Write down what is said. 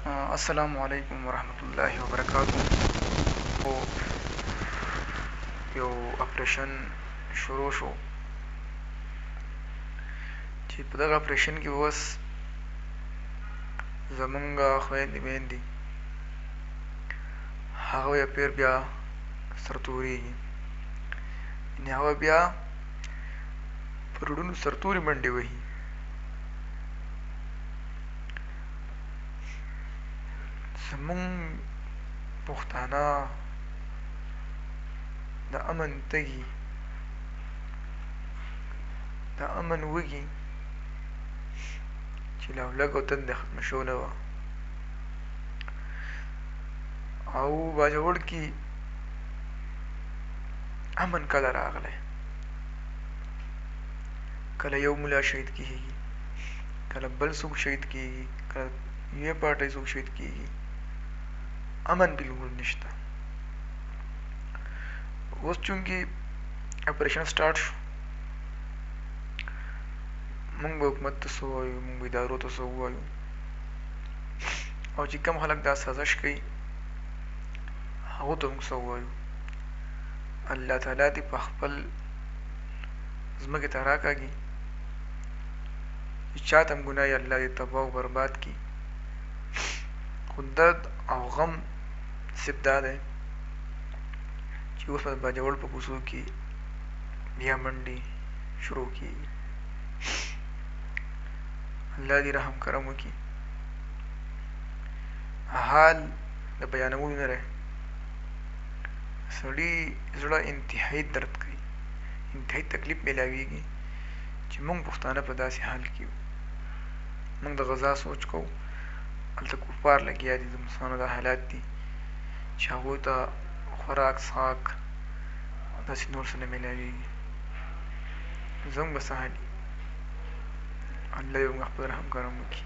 السلام علیکم ورحمت الله وبرکاتہ. او یو اپریشن شروع شو چې په دغه اپریشن کې اوس زمونږ خویندې میندې هغه یې پیر بیا سرتورېږي، یعنې هغه بیا په روډونو سرتوري منډې وهي. زمونږ پښتانه د امن تږي، د امن وږي چې لا لږ او تندې ختمه شوې وه. او باجوړ کې امن کله راغلی؟ کله یو ملا شهید کېږي، کله بل څوک شهید کېږي، کله یوې پارټۍ څوک شهید کېږي، امن بالکل نشته. اوس چونکې اپریشن سټارټ شو، مونږ به حکومت ته څه ووایو، مونږ به ادارو ته څه ووایو، او چې کوم خلک دا سازش کوي هغو ته مونږ څه ووایو. الله تعالی دې په خپل ځمکې ته راکاږي چې چاته هم ګناه یې الله دې تباه او برباد کړي. خو درد او غم صرف دا دی چې اوس به د باجوړ په کوڅو کې بیا منډې شروع کېږي. الله دې رحم کرم وکړي. حال د بیانولو نه دی، سړي زړه انتهایي درد کوي، انتهایي تکلیف میلاویږي چې موږ پښتانه په داسې حال کې یو. موږ د غزا سوچ کوو، هلته کفار لګیا دي، د مسلمانانو دا حالات دي چې هغوی ته خوراک څښاک او داسې نور څه نه میلاویږي. زموږ به څه حال وي؟ الله دې موږ خپل رحم کرم وکړي.